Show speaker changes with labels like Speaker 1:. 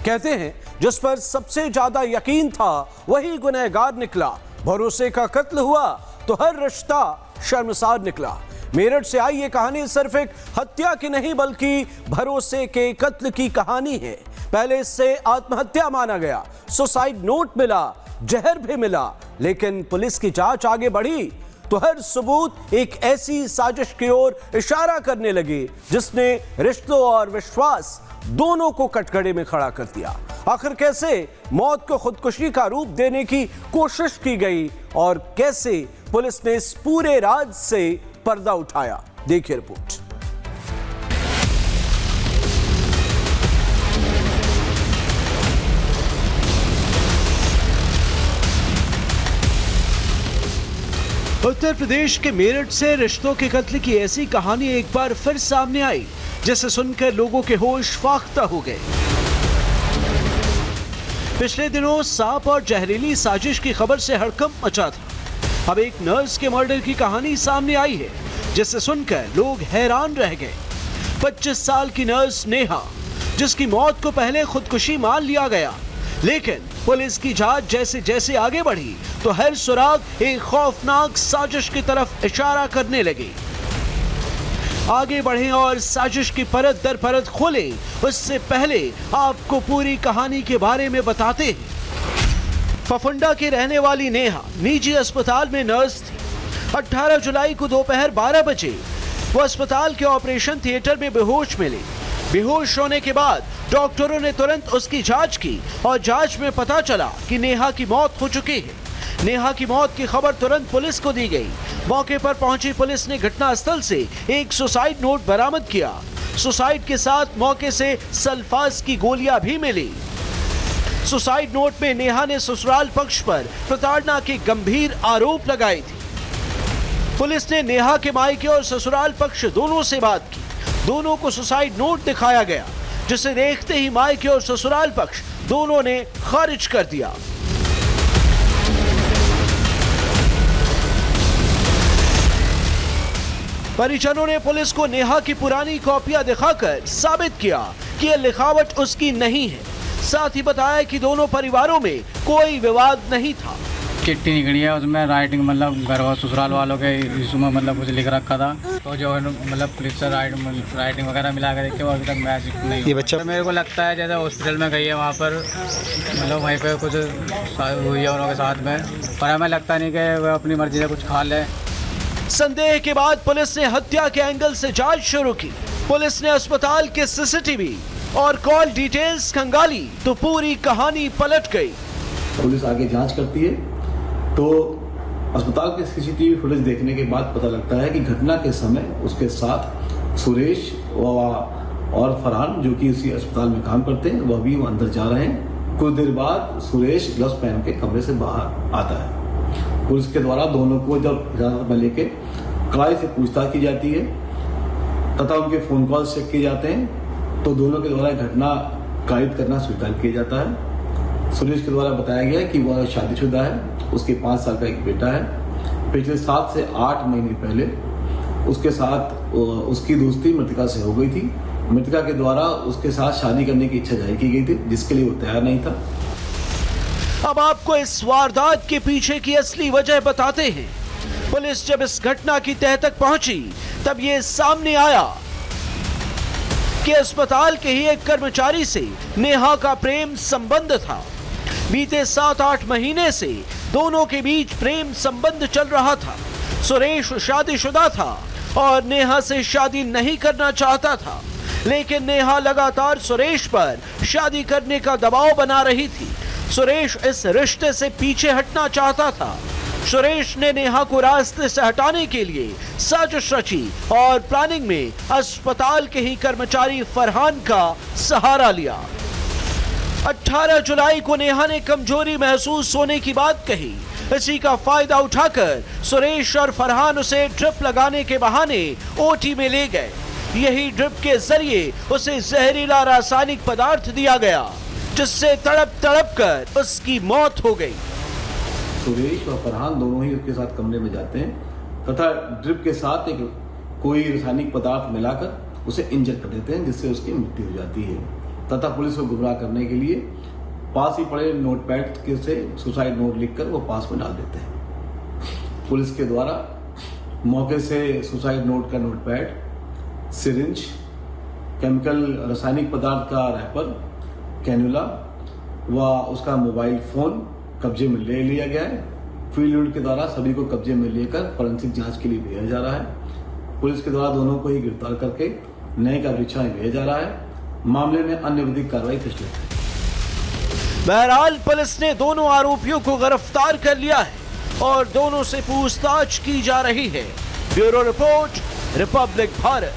Speaker 1: कहते हैं जिस पर सबसे ज्यादा यकीन था वही गुनहगार निकला। भरोसे का कत्ल हुआ तो हर रिश्ता शर्मसार निकला। मेरठ से आई ये कहानी सिर्फ एक हत्या की नहीं बल्कि भरोसे के कत्ल की कहानी है। पहले इससे आत्महत्या माना गया, सुसाइड नोट मिला, जहर भी मिला, लेकिन पुलिस की जांच आगे बढ़ी तो हर सबूत एक ऐसी साजिश की ओर इशारा करने लगी जिसने रिश्तों और विश्वास दोनों को कटघरे में खड़ा कर दिया। आखिर कैसे मौत को खुदकुशी का रूप देने की कोशिश की गई और कैसे पुलिस ने इस पूरे राज से पर्दा उठाया, देखिए रिपोर्ट। उत्तर प्रदेश के मेरठ से रिश्तों के कत्ल की ऐसी कहानी एक बार फिर सामने आई जिसे सुनकर लोगों के होश फाख्ता हो गए। पिछले दिनों सांप और जहरीली साजिश की खबर से हड़कंप मचा था। अब एक नर्स के मर्डर की कहानी सामने आई है जिसे सुनकर लोग हैरान रह गए। 25 साल की नर्स नेहा, जिसकी मौत को पहले खुदकुशी मान लिया गया, लेकिन पुलिस की जांच जैसे जैसे आगे बढ़ी तो हर सुराग एक खौफनाक साजिश की तरफ इशारा करने लगी। आगे बढ़ें और साजिश की परत दर परत खोलें, उससे पहले आपको पूरी कहानी के बारे में बताते हैं। फफुंडा की रहने वाली नेहा निजी अस्पताल में नर्स थी। 18 जुलाई को दोपहर 12 बजे वो अस्पताल के ऑपरेशन थिएटर में बेहोश मिली। बेहोश होने के बाद डॉक्टरों ने तुरंत उसकी जांच की और जांच में पता चला कि नेहा की मौत हो चुकी है। नेहा की मौत की खबर तुरंत पुलिस को दी गई। मौके पर पहुंची पुलिस ने घटनास्थल से एक सुसाइड नोट बरामद किया। सुसाइड के साथ मौके से सल्फास की गोलियां भी मिली। सुसाइड नोट में नेहा ने ससुराल पक्ष पर प्रताड़ना के गंभीर आरोप लगाए थे। पुलिस ने नेहा के मायके और ससुराल पक्ष दोनों से बात की। दोनों को सुसाइड नोट दिखाया गया, जिसे देखते ही मायके और ससुराल पक्ष दोनों ने खारिज कर दिया। परिजनों ने पुलिस को नेहा की पुरानी कॉपियां दिखाकर साबित किया कि यह लिखावट उसकी नहीं है। साथ ही बताया कि दोनों परिवारों में कोई विवाद नहीं था।
Speaker 2: चिट्ठी निकली है, उसमें राइटिंग मतलब घर और ससुराल वालों के इसमें मतलब कुछ लिख रखा था, तो जो है मतलब पुलिस से राइटिंग वगैरह मिला कर देखे अभी तक मैच नहीं। ये बच्चा मेरे को लगता है जैसे हॉस्पिटल में गई है, वहाँ पर मतलब वहीं पे कुछ हुई है उनके साथ में, पर हमें लगता नहीं कि वह अपनी मर्जी से कुछ खा ले।
Speaker 1: संदेह के बाद पुलिस ने हत्या के एंगल से जांच शुरू की। पुलिस ने अस्पताल के सीसीटीवी और कॉल डिटेल्स खंगाली तो पूरी कहानी पलट गई।
Speaker 3: पुलिस आगे जांच करती है तो अस्पताल के सीसीटीवी फुटेज देखने के बाद पता लगता है कि घटना के समय उसके साथ सुरेश और फरहान, जो कि उसी अस्पताल में काम करते हैं, वह भी अंदर जा रहे हैं। कुछ देर बाद सुरेश ग्लव्स पहन के कमरे से बाहर आता है। पुलिस के द्वारा दोनों को जब हिरासत में लेके कड़ाई से पूछताछ की जाती है तथा उनके फोन कॉल चेक किए जाते हैं तो दोनों के द्वारा घटना कायद करना स्वीकार किया जाता है। सुरेश के द्वारा बताया गया कि वह शादीशुदा है, उसके 5 साल का एक बेटा है। पिछले 7 से 8 महीने पहले उसके साथ उसकी दोस्ती मृतिका से हो गई थी। मृतिका के द्वारा उसके साथ शादी करने की इच्छा जाहिर की गई थी, जिसके लिए वो तैयार नहीं था।
Speaker 1: अब आपको इस वारदात के पीछे की असली वजह बताते हैं। पुलिस जब इस घटना की तह तक पहुंची तब ये सामने आया कि अस्पताल के ही एक कर्मचारी से नेहा का प्रेम संबंध था। बीते 7-8 महीने से दोनों के बीच प्रेम संबंध चल रहा था। सुरेश शादीशुदा था और नेहा से शादी नहीं करना चाहता था, लेकिन नेहा लगातार सुरेश पर शादी करने का दबाव बना रही थी। सुरेश इस रिश्ते से पीछे हटना चाहता था। सुरेश ने नेहा को रास्ते से हटाने के लिए साजिश रची और प्लानिंग में अस्पताल के ही कर्मचारी फरहान का सहारा लिया। 18 जुलाई को नेहा ने कमजोरी महसूस होने की बात कही। इसी का फायदा उठाकर सुरेश और फरहान उसे ड्रिप लगाने के बहाने ओटी में ले गए। यही ड्रिप के जरिए उसे जहरीला रासायनिक पदार्थ दिया गया, जिससे तड़प तड़प कर उसकी मौत हो गई।
Speaker 3: सुरेश और फरहान दोनों ही उसके साथ कमरे में जाते हैं तथा ड्रिप के साथ कोई रासायनिक पदार्थ मिलाकर उसे इंजेक्ट कर देते हैं, जिससे उसकी मृत्यु हो जाती है। तथा पुलिस को गुमराह करने के लिए पास ही पड़े नोटपैड के से सुसाइड नोट लिखकर वो पास में डाल देते हैं। पुलिस के द्वारा मौके से सुसाइड नोट का नोटपैड, सिरिंज, केमिकल रासायनिक पदार्थ का रैपर, कैनुला व उसका मोबाइल फोन कब्जे में ले लिया गया है। फील्ड यूनिट के द्वारा सभी को कब्जे में लेकर फॉरेंसिक जांच के लिए भेजा जा रहा है। पुलिस के द्वारा दोनों को ही गिरफ्तार करके न्यायिक परीक्षा में भेजा जा रहा है। मामले में अन्य विधिक कार्रवाई प्रचलित है।
Speaker 1: बहरहाल पुलिस ने दोनों आरोपियों को गिरफ्तार कर लिया है और दोनों से पूछताछ की जा रही है। Bureau report, Republic Bharat.